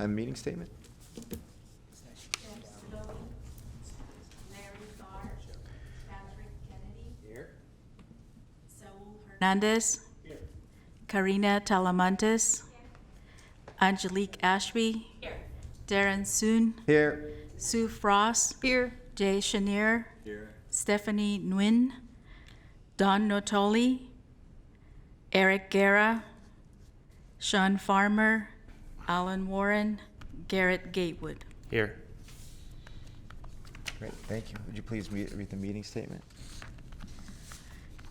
And meeting statement? Hernandez. Here. Karina Talamantes. Here. Angelique Ashby. Here. Darren Soon. Here. Sue Frost. Here. Jay Chenier. Here. Stephanie Nguyen. Don Notoli. Eric Guerra. Sean Farmer. Alan Warren. Garrett Gatewood. Here. Great, thank you. Would you please read the meeting statement?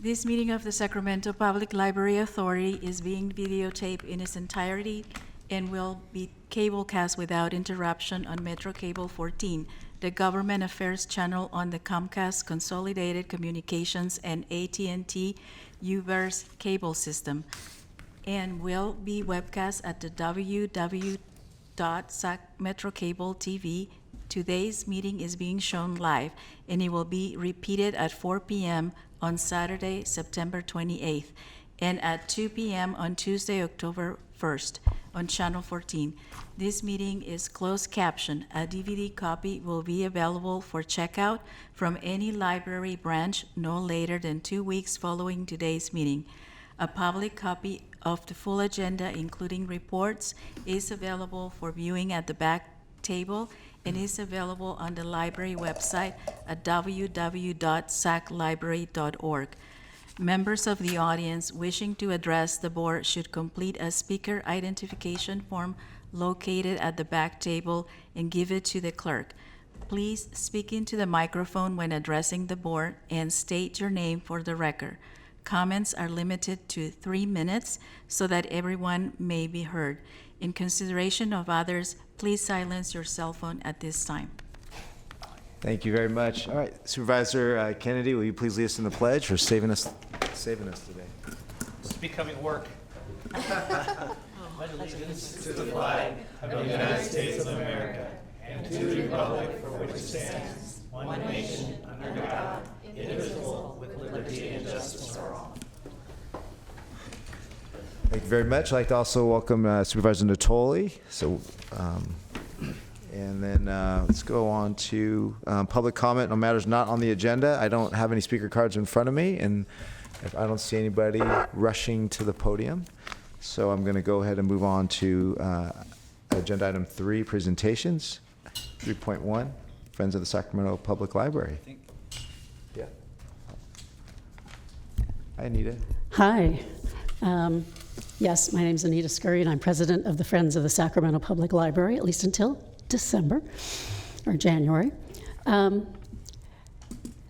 This meeting of the Sacramento Public Library Authority is being videotaped in its entirety and will be cablecast without interruption on Metro Cable 14, the government affairs channel on the Comcast Consolidated Communications and AT&T UVerse cable system, and will be webcast at the www.sacmetrocable.tv. Today's meeting is being shown live, and it will be repeated at 4 p.m. on Saturday, September 28th, and at 2 p.m. on Tuesday, October 1st, on Channel 14. This meeting is closed caption. A DVD copy will be available for checkout from any library branch no later than 2 weeks following today's meeting. A public copy of the full agenda, including reports, is available for viewing at the back table and is available on the library website at www.saclibrary.org. Members of the audience wishing to address the board should complete a speaker identification form located at the back table and give it to the clerk. Please speak into the microphone when addressing the board and state your name for the record. Comments are limited to 3 minutes so that everyone may be heard. In consideration of others, please silence your cell phone at this time. Thank you very much. All right, Supervisor Kennedy, will you please lead us in the pledge for saving us today? It's becoming work. Pledge allegiance to the flag of the United States of America and to the republic for which it stands, one nation, under God, indivisible, with liberty and justice for all. Thank you very much. I'd like to also welcome Supervisor Natoli. And then let's go on to public comment on matters not on the agenda. I don't have any speaker cards in front of me, and if I don't see anybody rushing to the podium. So I'm going to go ahead and move on to agenda item 3, presentations. 3.1, Friends of the Sacramento Public Library. Yeah. Hi, Anita. Hi. Yes, my name is Anita Scurry, and I'm president of the Friends of the Sacramento Public Library, at least until December or January. A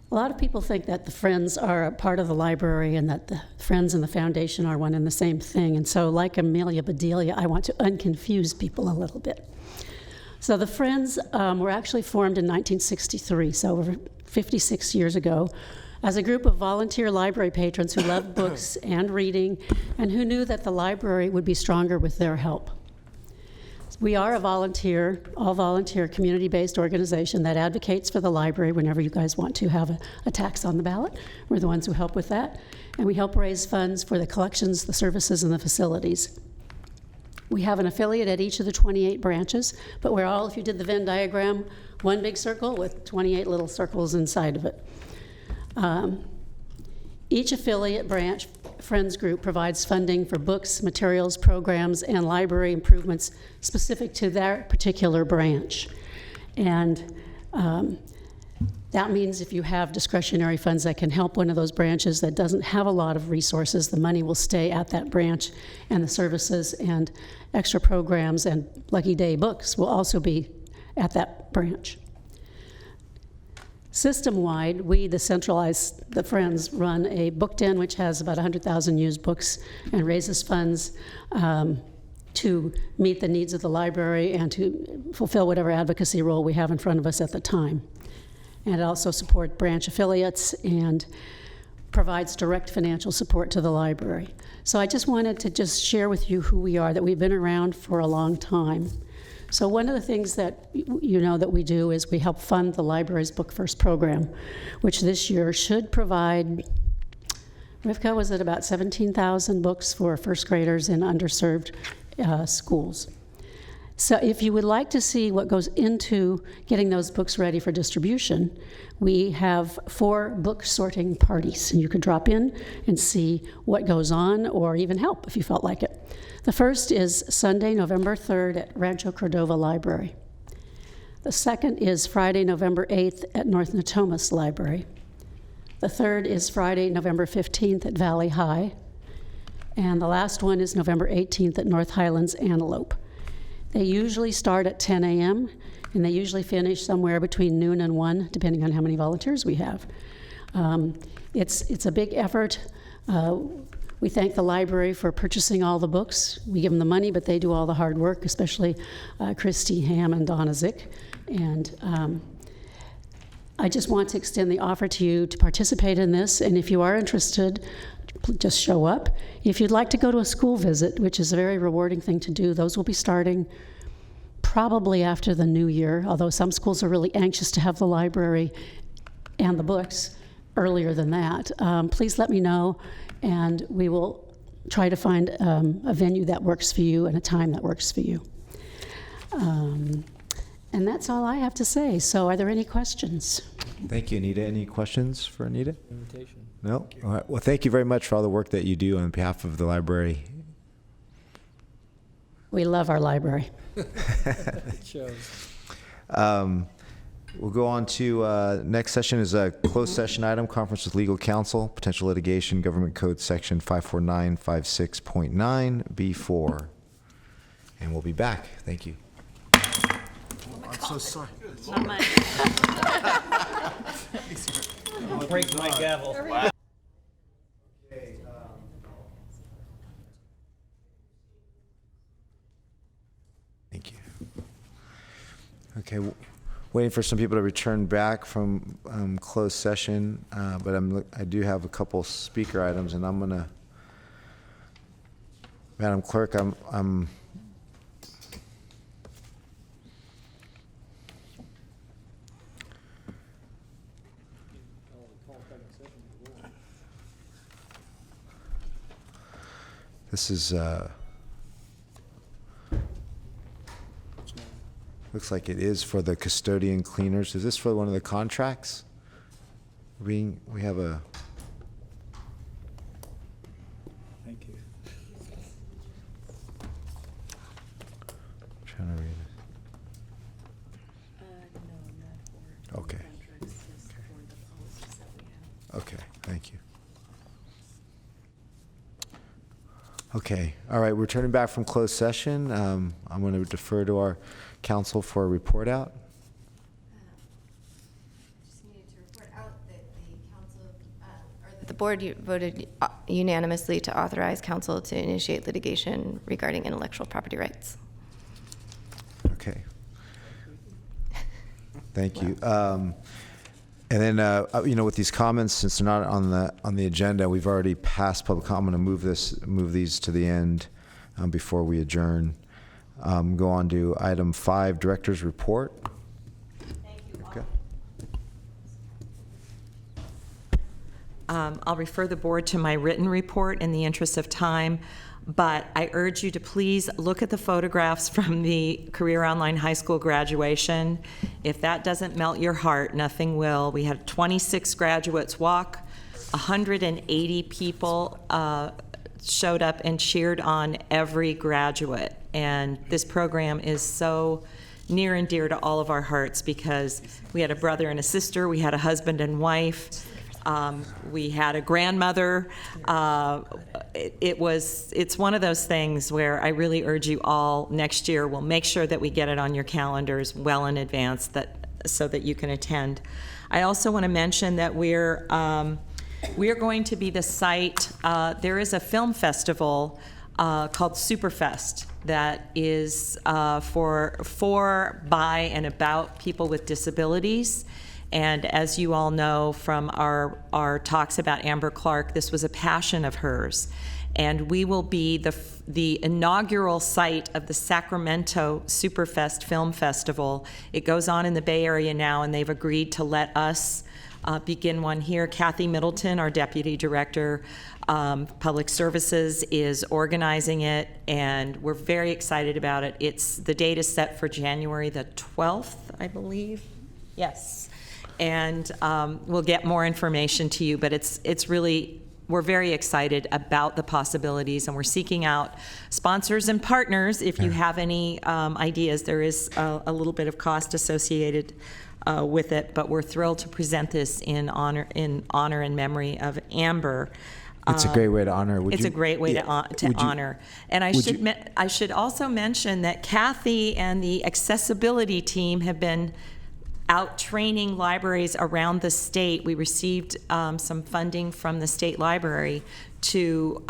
lot of people think that the Friends are a part of the library and that the Friends and the Foundation are one and the same thing. And so, like Amelia Bedelia, I want to unconfuse people a little bit. So the Friends were actually formed in 1963, so over 56 years ago, as a group of volunteer library patrons who loved books and reading and who knew that the library would be stronger with their help. We are a volunteer, all-volunteer, community-based organization that advocates for the library whenever you guys want to have a tax on the ballot. We're the ones who help with that. And we help raise funds for the collections, the services, and the facilities. We have an affiliate at each of the 28 branches, but we're all, if you did the Venn diagram, one big circle with 28 little circles inside of it. Each affiliate branch Friends group provides funding for books, materials, programs, and library improvements specific to their particular branch. And that means if you have discretionary funds that can help one of those branches that doesn't have a lot of resources, the money will stay at that branch, and the services and extra programs and Lucky Day books will also be at that branch. System-wide, we, the Friends, run a book den which has about 100,000 used books and raises funds to meet the needs of the library and to fulfill whatever advocacy role we have in front of us at the time. And it also supports branch affiliates and provides direct financial support to the library. So I just wanted to share with you who we are, that we've been around for a long time. So one of the things that you know that we do is we help fund the library's Book First program, which this year should provide, Rivka, was it about 17,000 books for first graders in underserved schools. So if you would like to see what goes into getting those books ready for distribution, we have 4 book sorting parties, and you could drop in and see what goes on or even help if you felt like it. The first is Sunday, November 3rd at Rancho Cordova Library. The second is Friday, November 8th at North Natomas Library. The third is Friday, November 15th at Valley High. And the last one is November 18th at North Highlands Antelope. They usually start at 10 a.m., and they usually finish somewhere between noon and 1, depending on how many volunteers we have. It's a big effort. We thank the library for purchasing all the books. We give them the money, but they do all the hard work, especially Christy Ham and Donna Zick. And I just want to extend the offer to you to participate in this, and if you are interested, just show up. If you'd like to go to a school visit, which is a very rewarding thing to do, those will be starting probably after the new year, although some schools are really anxious to have the library and the books earlier than that. Please let me know, and we will try to find a venue that works for you and a time that works for you. And that's all I have to say. So are there any questions? Thank you, Anita. Any questions for Anita? Invitation. No? All right. Well, thank you very much for all the work that you do on behalf of the library. We love our library. It shows. We'll go on to next session is a closed session item, conference with legal counsel, potential litigation, government code section 54956.9 B4. And we'll be back. Thank you. I'm so sorry. Break my gavel. Thank you. Okay, waiting for some people to return back from closed session, but I do have a couple speaker items, and I'm gonna, Madam Clerk, I'm this is looks like it is for the custodian cleaners. Is this for one of the contracts? We have a. Thank you. I'm trying to read it. Okay. Okay, thank you. Okay, all right, we're turning back from closed session. I'm going to defer to our counsel for a report out. Just needed to report out that the board voted unanimously to authorize council to initiate litigation regarding intellectual property rights. Okay. Thank you. And then, with these comments, since they're not on the agenda, we've already passed public comment. I'm going to move these to the end before we adjourn. Go on to item 5, Director's Report. Thank you. Okay. I'll refer the board to my written report in the interest of time, but I urge you to please look at the photographs from the Career Online High School graduation. If that doesn't melt your heart, nothing will. We had 26 graduates walk, 180 people showed up and cheered on every graduate. And this program is so near and dear to all of our hearts because we had a brother and a sister, we had a husband and wife, we had a grandmother. It's one of those things where I really urge you all next year, we'll make sure that we get it on your calendars well in advance so that you can attend. I also want to mention that we are going to be the site, there is a film festival called Superfest that is for, by, and about people with disabilities. And as you all know from our talks about Amber Clark, this was a passion of hers. And we will be the inaugural site of the Sacramento Superfest Film Festival. It goes on in the Bay Area now, and they've agreed to let us begin one here. Kathy Middleton, our Deputy Director, Public Services, is organizing it, and we're very excited about it. The date is set for January the 12th, I believe. Yes. And we'll get more information to you, but it's really, we're very excited about the possibilities, and we're seeking out sponsors and partners. If you have any ideas, there is a little bit of cost associated with it, but we're thrilled to present this in honor and memory of Amber. It's a great way to honor. It's a great way to honor. And I should also mention that Kathy and the accessibility team have been out training libraries around the state. We received some funding from the state library to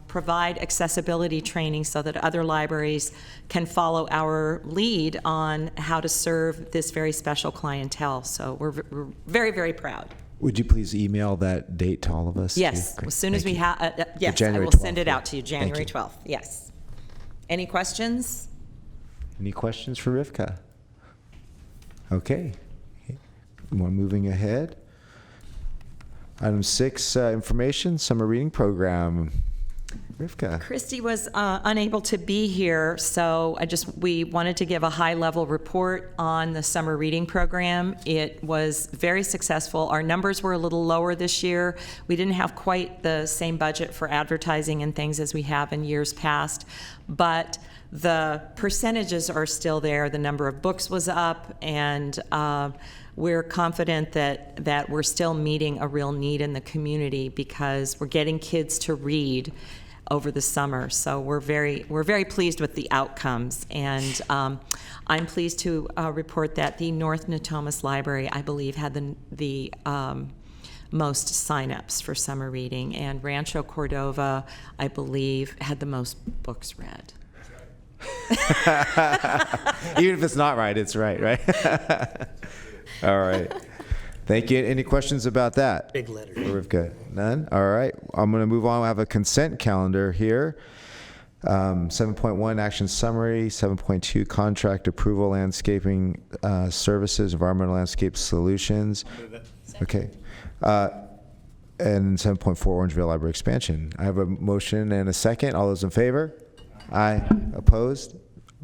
provide accessibility training so that other libraries can follow our lead on how to serve this very special clientele. So we're very, very proud. Would you please email that date to all of us? Yes, Great. as soon as Thank we you. have, yes, I January will 12th, send it out to you, Thank January you. 12th, yes. Any questions? Any questions for Rivka? Okay. More moving ahead. Item 6, information, summer reading program. Rivka. Christy was unable to be here, so we wanted to give a high-level report on the summer reading program. It was very successful. Our numbers were a little lower this year. We didn't have quite the same budget for advertising and things as we have in years past, but the percentages are still there. The number of books was up, and we're confident that we're still meeting a real need in the community because we're getting kids to read over the summer. So we're very pleased with the outcomes, and I'm pleased to report that the North Natomas Library, I believe, had the most signups for summer reading, and Rancho Cordova, I believe, had the most books read. Even if it's not right, it's right? All right. Thank you. Any questions about that? Big letter. Rivka? None? All right. I'm going to move on. I have a consent calendar here. 7.1 action summary, 7.2 contract approval, landscaping services, environmental landscape solutions. Okay. And 7.4 Orangevale Library expansion. I have a motion and a second. All those in favor? Aye. Opposed?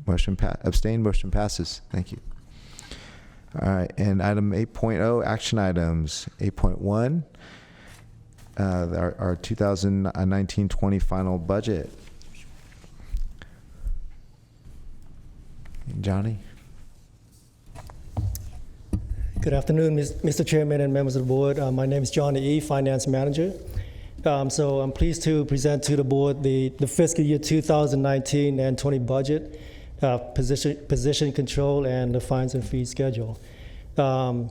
Abstained? Motion passes. Thank you. All right, and item 8.0, action items. 8.1, our 2019-20 final budget. Johnny? Good afternoon, Mr. Chairman and members of the board. My name is Johnny E., Finance Manager. So I'm pleased to present to the board the fiscal year 2019 and 20 budget, position control, and the fines and fees schedule. If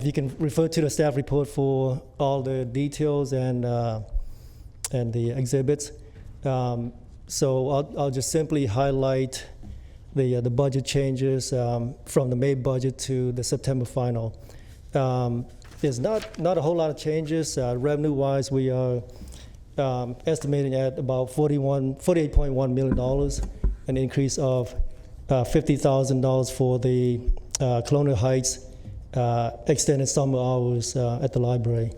you can refer to the staff report for all the details and the exhibits. So I'll just simply highlight the budget changes from the May budget to the September final. There's not a whole lot of changes. Revenue-wise, we are estimating at about $48.1 million, an increase of $50,000 for the Colonial Heights extended summer hours at the library.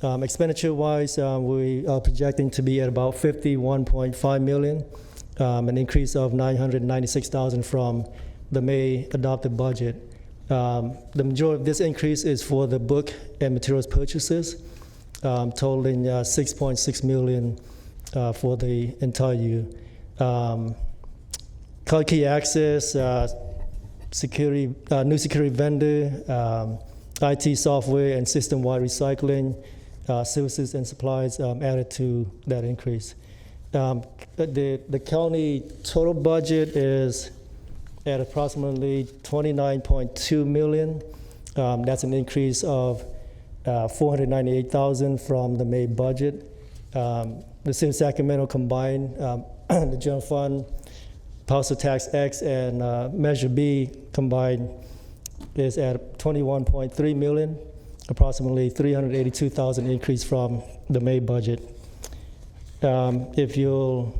Expenditure-wise, we are projecting to be at about $51.5 million, an increase of $996,000 from the May adopted budget. The majority of this increase is for the book and materials purchases, totaling $6.6 million for the entire year. Card key access, security, new security vendor, IT software, and system-wide recycling, services and supplies added to that increase. The county total budget is at approximately $29.2 million. That's an increase of $498,000 from the May budget. The City of Sacramento combined, the general fund, Parcel Tax X, and Measure B combined is at $21.3 million, approximately $382,000 increase from the May budget. If you'll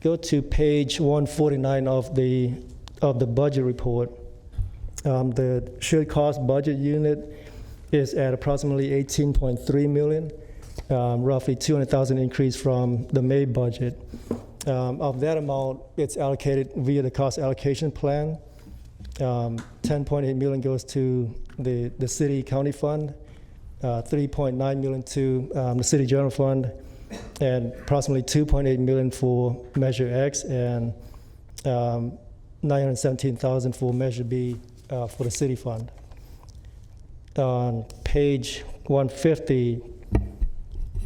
go to page 149 of the budget report, the shared cost budget unit is at approximately $18.3 million, roughly $200,000 increase from the May budget. Of that amount, it's allocated via the cost allocation plan. $10.8 million goes to the city county fund, $3.9 million to the city general fund, and approximately $2.8 million for Measure X, and $917,000 for Measure B for the city fund. On page 150,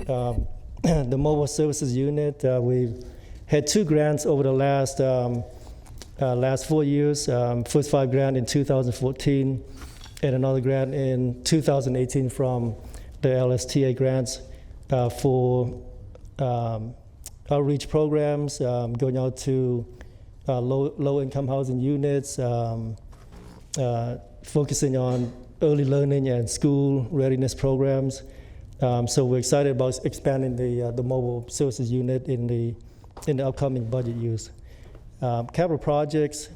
the mobile services unit, we've had 2 grants over the last 4 years. First 5 grant in 2014, and another grant in 2018 from the LSTA grants for outreach programs, going out to low-income housing units, focusing on early learning and school readiness programs. So we're excited about expanding the mobile services unit in the upcoming budget years. Capital projects,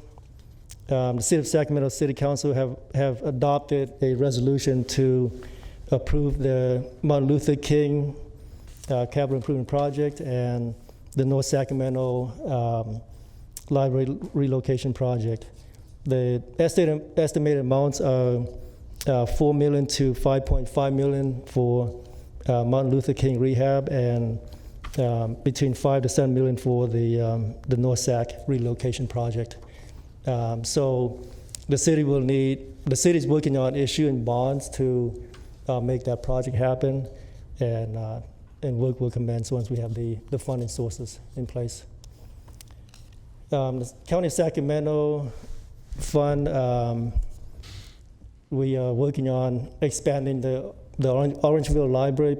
the City of Sacramento City Council have adopted a resolution to approve the Martin Luther King capital improvement project and the North Sacramento library relocation project. The estimated amounts are $4 million to $5.5 million for Martin Luther King rehab, and between $5 to $7 million for the North Sac relocation project. So the city's working on issuing bonds to make that project happen, and work will commence once we have the funding sources in place. The County of Sacramento fund, we are working on expanding the Orangeville Library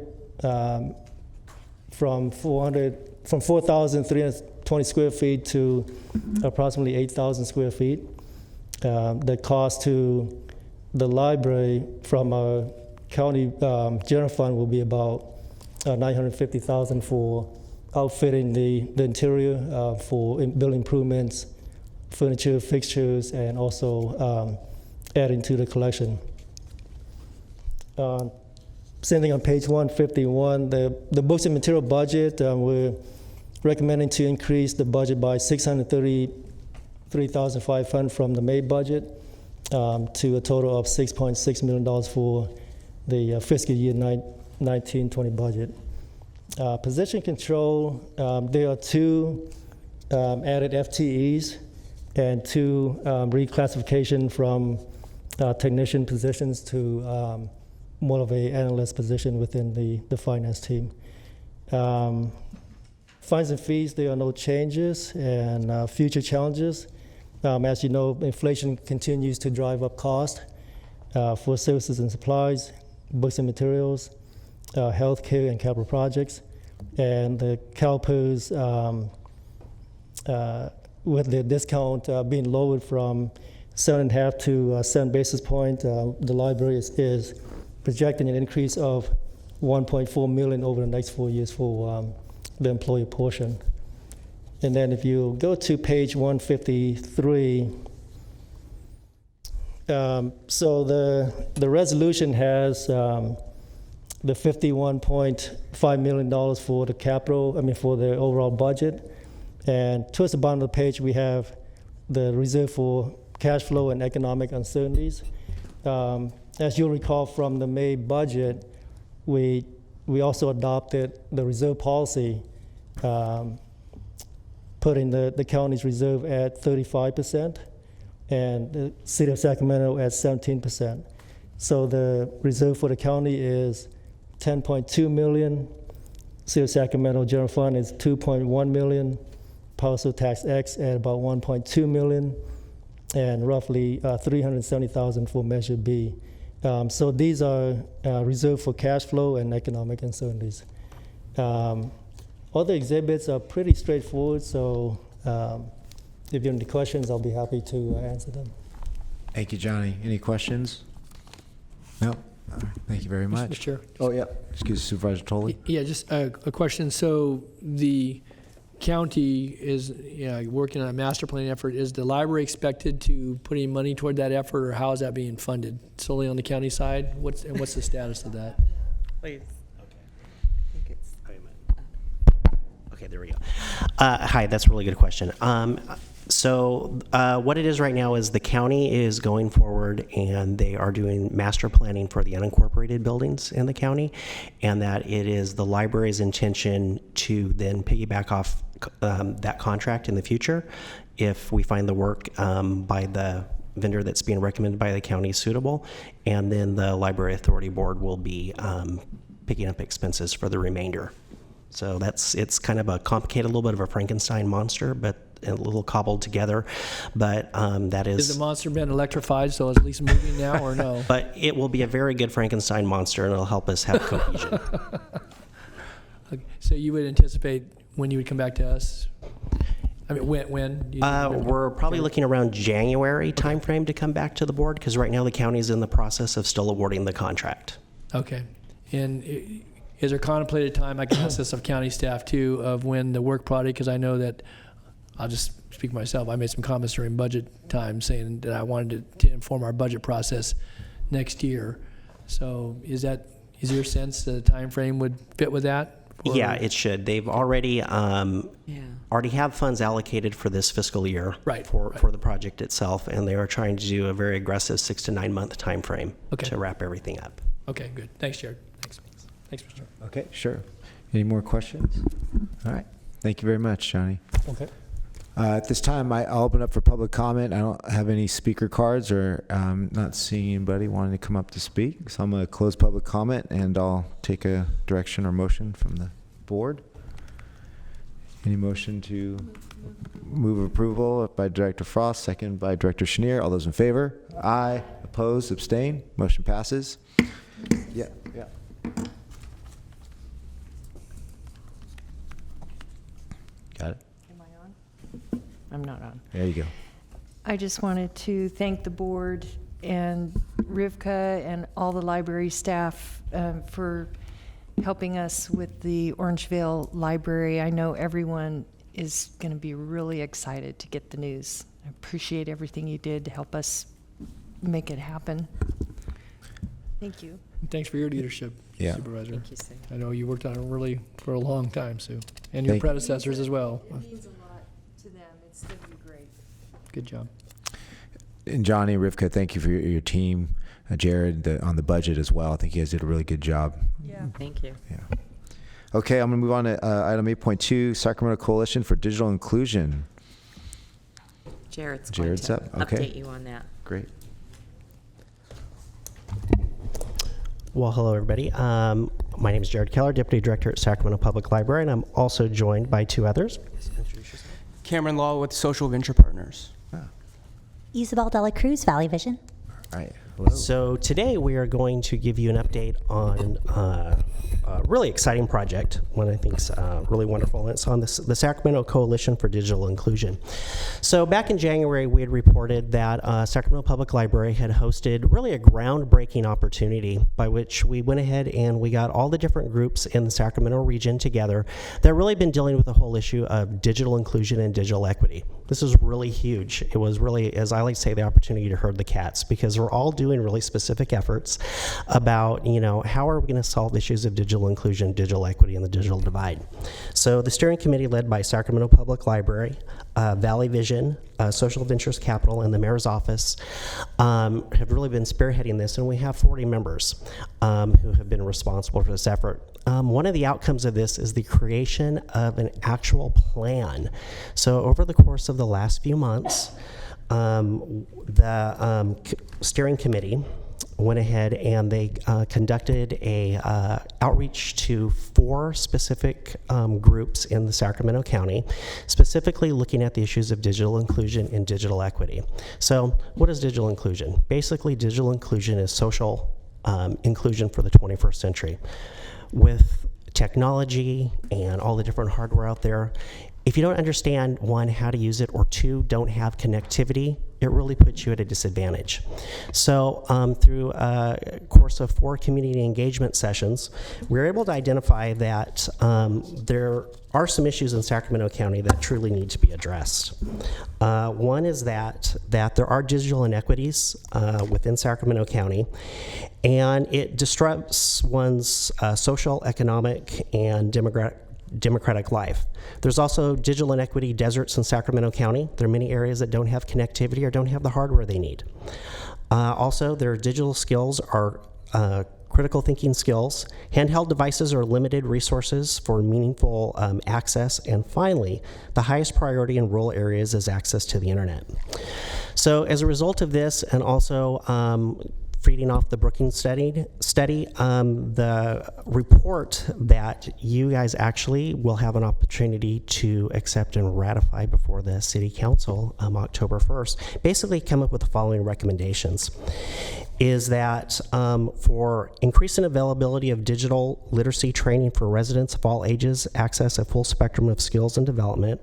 from 4,320 square feet to approximately 8,000 square feet. The cost to the library from our county general fund will be about $950,000 for outfitting the interior, for building improvements, furniture, fixtures, and also adding to the collection. Same thing on page 151, the books and material budget, we're recommending to increase the budget by $633,500 from the May budget to a total of $6.6 million for the fiscal year 19-20 budget. Position control, there are 2 added FTEs and 2 reclassification from technician positions to more of an analyst position within the finance team. Fines and fees, there are no changes, and future challenges. As you know, inflation continues to drive up cost for services and supplies, books and materials, healthcare and capital projects, and the CalPERS, with the discount being lowered from 7.5 to 7 basis points, the library is projecting an increase of $1.4 million over the next 4 years for the employee portion. And then if you go to page 153, so the resolution has the $51.5 million for the capital, for the overall budget. And towards the bottom of the page, we have the reserve for cash flow and economic uncertainties. As you'll recall from the May budget, we also adopted the reserve policy, putting the county's reserve at 35% and the City of Sacramento at 17%. So the reserve for the county is $10.2 million. City of Sacramento General Fund is $2.1 million. Parcel Tax X at about $1.2 million, and roughly $370,000 for Measure B. So these are reserved for cash flow and economic uncertainties. Other exhibits are pretty straightforward, so if you have any questions, I'll be happy to answer them. Thank you, Johnny. Any questions? No? All right. Thank you very much. Mr. Chair. Oh, yeah. Excuse me, Supervisor Tolley. Yeah, just a question. So the county is working on a master plan effort. Is the library expected to put any money toward that effort, or how is that being funded? Solely on the county side? What's the status of that? Please. Okay, there we go. Hi, that's a really good question. So what it is right now is the county is going forward and they are doing master planning for the unincorporated buildings in the county, and that it is the library's intention to then piggyback off that contract in the future if we find the work by the vendor that's being recommended by the county suitable, and then the Library Authority Board will be picking up expenses for the remainder. So it's kind of a complicated, little bit of a Frankenstein monster, but a little cobbled together. But that is. Is the monster been electrified, so it's at least moving now, or no? But it will be a very good Frankenstein monster, and it'll help us have cohesion. Okay, so you would anticipate when you would come back to us? I mean, when? We're probably looking around January timeframe to come back to the board, because right now the county is in the process of still awarding the contract. Okay. And is there contemplated time, I can ask this of county staff too, of when the work product, because I know that, I'll just speak for myself, I made some comments during budget time saying that I wanted to inform our budget process next year. So is your sense the time frame would fit with that? Yeah, it should. They've already have funds allocated for this fiscal year for the project itself, and they are trying to do a very aggressive 6 to 9 month time frame to wrap everything up. Okay, good. Thanks, Jared. Thanks, Mr. Okay, sure. Any more questions? All right. Thank you very much, Johnny. Okay. At this time, I'll open up for public comment. I don't have any speaker cards, or not seeing anybody wanting to come up to speak. So I'm going to close public comment, and I'll take a direction or motion from the board. Any motion to move approval by Director Frost, second by Director Chenier. All those in favor? Aye. Opposed? Abstain? Motion passes. Yeah. Got it. Am I on? I'm not on. There you go. I just wanted to thank the board and Rivka and all the library staff for helping us with the Orangevale Library. I know everyone is going to be really excited to get the news. I appreciate everything you did to help us make it happen. Thank you. Thanks for your leadership, Supervisor. Thank you, Sue. I know you worked on it really for a long time, Sue, and your predecessors as well. It means a lot to them. It's going to be great. Good job. And Johnny, Rivka, thank you for your team. Jared, on the budget as well. I think you guys did a really good job. Yeah. Thank you. Yeah. Okay, I'm going to move on to item 8.2, Sacramento Coalition for Digital Inclusion. Jared's Jared's going to up. Okay. update you on that. Great. Well, hello, everybody. My name is Jared Keller, Deputy Director at Sacramento Public Library, and I'm also joined by two others. Cameron Law with Social Venture Partners. Isabel Dela Cruz, Valley Vision. All right. Hello. So today we are going to give you an update on a really exciting project, one I think is really wonderful, and it's on the Sacramento Coalition for Digital Inclusion. So back in January, we had reported that Sacramento Public Library had hosted really a groundbreaking opportunity by which we went ahead and we got all the different groups in the Sacramento region together that really been dealing with the whole issue of digital inclusion and digital equity. This is really huge. It was really, as I like to say, the opportunity to herd the cats, because we're all doing really specific efforts about, how are we going to solve issues of digital inclusion, digital equity, and the digital divide. So the steering committee led by Sacramento Public Library, Valley Vision, Social Ventures Capital, and the mayor's office have really been spearheading this, and we have 40 members who have been responsible for this effort. One of the outcomes of this is the creation of an actual plan. So over the course of the last few months, the steering committee went ahead and they conducted a outreach to 4 specific groups in the Sacramento County, specifically looking at the issues of digital inclusion and digital equity. So what is digital inclusion? Basically, digital inclusion is social inclusion for the 21st century. With technology and all the different hardware out there, if you don't understand, 1, how to use it, or 2, don't have connectivity, it really puts you at a disadvantage. So through a course of 4 community engagement sessions, we were able to identify that there are some issues in Sacramento County that truly need to be addressed. One is that there are digital inequities within Sacramento County, and it disrupts one's social, economic, and democratic life. There's also digital inequity deserts in Sacramento County. There are many areas that don't have connectivity or don't have the hardware they need. Also, their digital skills are critical thinking skills. Handheld devices are limited resources for meaningful access. And finally, the highest priority in rural areas is access to the internet. So as a result of this, and also feeding off the Brookings study, the report that you guys actually will have an opportunity to accept and ratify before the City Council October 1st, basically come up with the following recommendations. Is that for increasing availability of digital literacy training for residents of all ages, access a full spectrum of skills and development,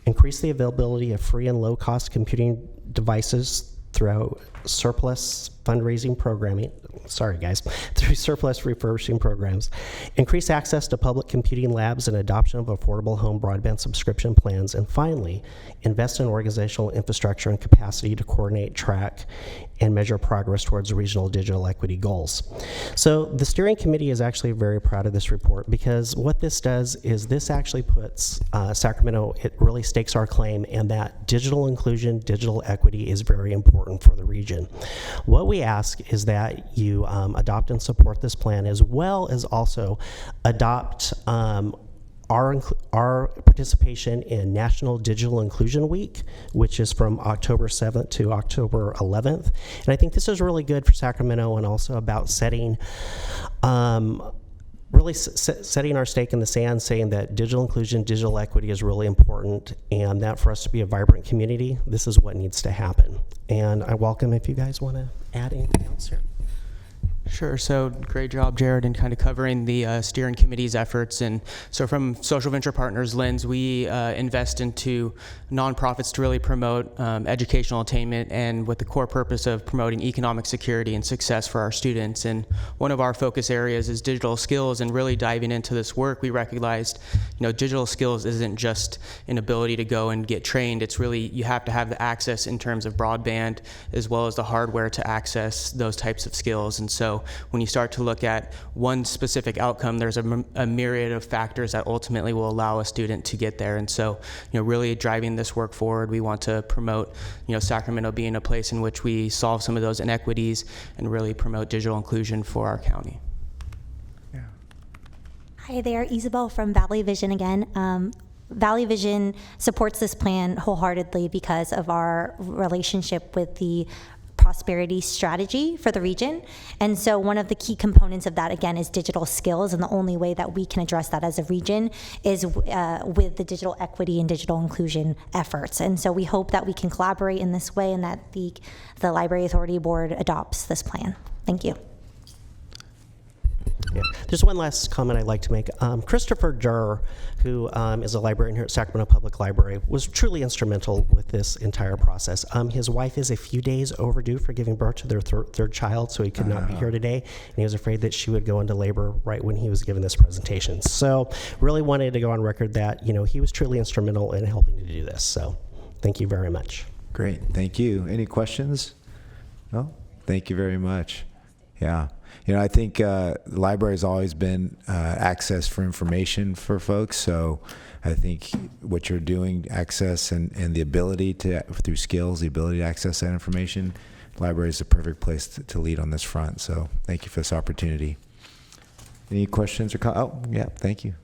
increase the availability of free and low-cost computing devices through surplus fundraising programming, through surplus refurbishing programs, increase access to public computing labs and adoption of affordable home broadband subscription plans, and finally, invest in organizational infrastructure and capacity to coordinate, track, and measure progress towards regional digital equity goals. So the steering committee is actually very proud of this report, because what this does is this actually puts Sacramento, it really stakes our claim, and that digital inclusion, digital equity is very important for the region. What we ask is that you adopt and support this plan, as well as also adopt our participation in National Digital Inclusion Week, which is from October 7th to October 11th. And I think this is really good for Sacramento, and also about setting, setting our stake in the sand, saying that digital inclusion, digital equity is really important, and that for us to be a vibrant community, this is what needs to happen. And I welcome if you guys want to add anything else here. Sure. So great job, Jared, in kind of covering the steering committee's efforts. And so from Social Venture Partners lens, we invest into nonprofits to really promote educational attainment, and with the core purpose of promoting economic security and success for our students. And one of our focus areas is digital skills, and really diving into this work, we recognized, digital skills isn't just an ability to go and get trained. It's really, you have to have the access in terms of broadband, as well as the hardware to access those types of skills. And so when you start to look at one specific outcome, there's a myriad of factors that ultimately will allow a student to get there. And so, really driving this work forward, we want to promote, Sacramento being a place in which we solve some of those inequities and really promote digital inclusion for our county. Yeah. Hi there, Isabel from Valley Vision again. Valley Vision supports this plan wholeheartedly because of our relationship with the prosperity strategy for the region. And so one of the key components of that, again, is digital skills. And the only way that we can address that as a region is with the digital equity and digital inclusion efforts. And so we hope that we can collaborate in this way, and that the Library Authority Board adopts this plan. Thank you. Yeah. There's one last comment I'd like to make. Christopher Durr, who is a librarian here at Sacramento Public Library, was truly instrumental with this entire process. His wife is a few days overdue for giving birth to their third child, so he could not be here today, and he was afraid that she would go into labor right when he was giving this presentation. So really wanted to go on record that, he was truly instrumental in helping to do this. So thank you very much. Great. Thank you. Any questions? No? Thank you very much. Yeah. I think the library has always been access for information for folks. So I think what you're doing, access and the ability to, through skills, the ability to access that information, the library is the perfect place to lead on this front. So thank you for this opportunity. Any questions or comments? Oh, yeah, thank you.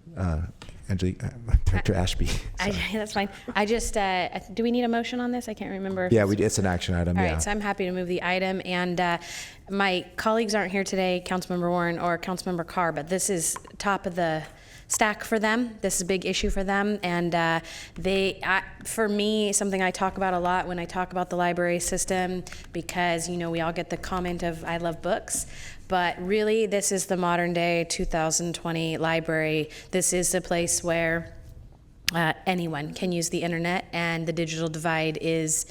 Angelique, Director Ashby. That's fine. I just, do we need a motion on this? I can't remember. Yeah, it's an action item. All yeah. right, so I'm happy to move the item. And my colleagues aren't here today, Councilmember Warren or Councilmember Carr, but this is top of the stack for them. This is a big issue for them. And for me, something I talk about a lot when I talk about the library system, because, we all get the comment of, I love books. But really, this is the modern day 2020 library. This is a place where anyone can use the internet, and the digital divide is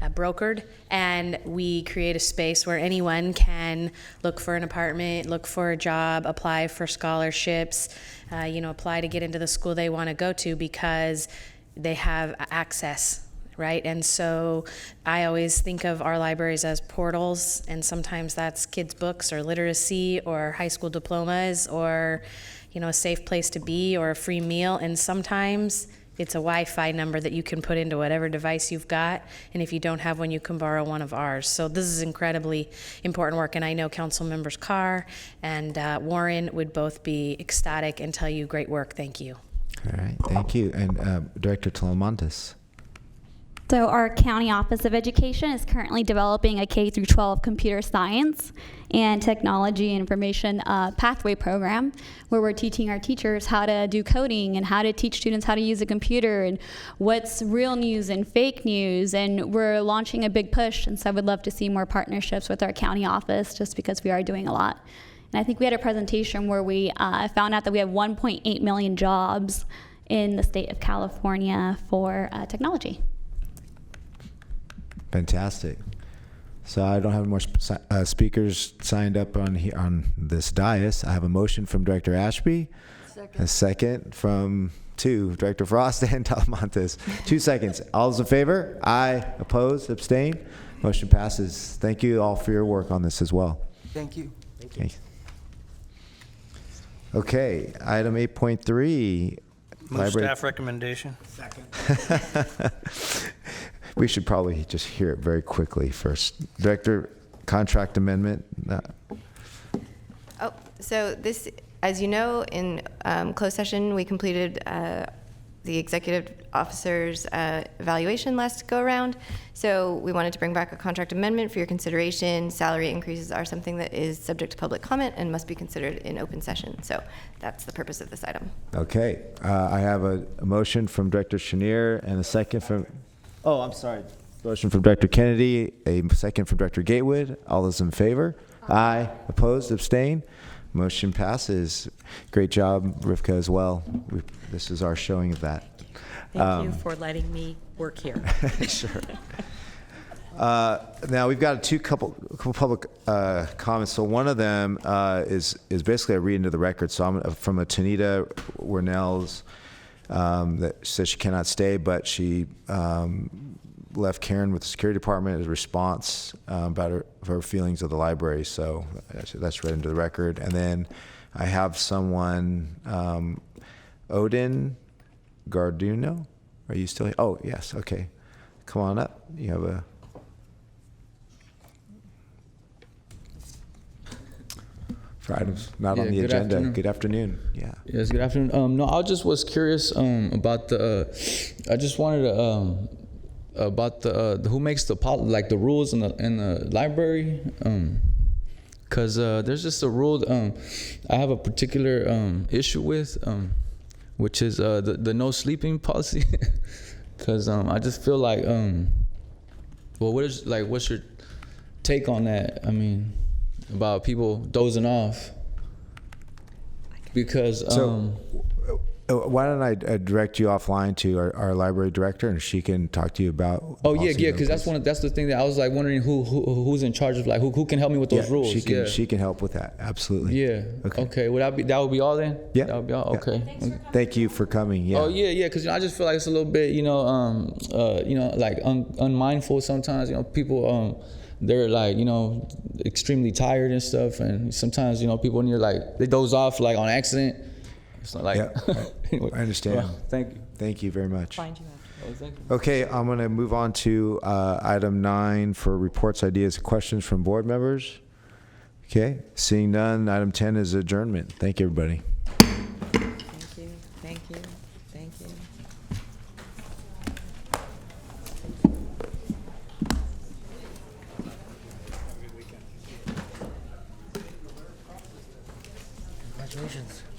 brokered, and we create a space where anyone can look for an apartment, look for a job, apply for scholarships, apply to get into the school they want to go to because they have access, right? And so I always think of our libraries as portals, and sometimes that's kids' books or literacy or high school diplomas or, a safe place to be or a free meal, and sometimes it's a Wi-Fi number that you can put into whatever device you've got, and if you don't have one, you can borrow one of ours. So this is incredibly important work, and I know Council Members Carr and Warren would both be ecstatic and tell you great work. Thank you. All right, thank you. And Director Talamantes. So our County Office of Education is currently developing a K-12 computer science and technology information pathway program where we're teaching our teachers how to do coding and how to teach students how to use a computer and what's real news and fake news. And we're launching a big push, and so I would love to see more partnerships with our county office just because we are doing a lot. And I think we had a presentation where we found out that we have 1.8 million jobs in the state of California for technology. Fantastic. So I don't have more speakers signed up on this dais. I have a motion from Director Ashby, a second from Director Frost and Talamantes. 2 seconds. All those in favor? Aye. Opposed? Abstain? Motion passes. Thank you all for your work on this as well. Thank you. Okay. Okay, item 8.3. Move staff recommendation. Second. We should probably just hear it very quickly first. Director, contract amendment. So this, as you know, in closed session, we completed the executive officer's evaluation last go around. So we wanted to bring back a contract amendment for your consideration. Salary increases are something that is subject to public comment and must be considered in open session. So that's the purpose of this item. Okay, I have a motion from Director Chenier and a second from, I'm sorry. Motion from Director Kennedy, a second from Director Gatewood. All those in favor? Aye. Opposed? Abstain? Motion passes. Great job, Rivka, as well. This is our showing of that. Thank you for letting me work here. Sure. Now we've got couple public comments. So one of them is basically a read into the record. So I'm from a Tanita Wernell's that says she cannot stay, but she left Karen with the security department as a response about her feelings of the library. So that's read into the record. And then I have someone, Odin Garduno. Are you still here? Oh, yes. Okay. Come on up. You have a... For items not on the agenda. Afternoon. Good afternoon. Yeah. Yes, good afternoon. No, I just was curious about the. I just wanted to about the who makes the the rules in the library. Cause there's just a rule I have a particular issue with, which is the no sleeping policy. Cause I just feel like what's your take on that? I mean, about people dozing off, because why don't I direct you offline to our library director, and she can talk to you about. Because that's the thing that I was like wondering who's in charge of, like who can help me with those rules. She can help with that, absolutely. Yeah. Okay. Would that would be all then? Yeah. That would be all. Okay. Thank you for coming. Yeah. Oh yeah, because I just feel like it's a little bit like unmindful sometimes. People they're like extremely tired and stuff, and sometimes people when you're like they doze off like on accident. It's not like anyway. I understand. Well, thank you. Thank you very much. Find you after. Thank you. Okay, I'm going to move on to item 9 for reports, ideas, and questions from board members. Okay, seeing none, item 10 is adjournment. Thank you, everybody. Thank you. Thank you. Thank you. Congratulations.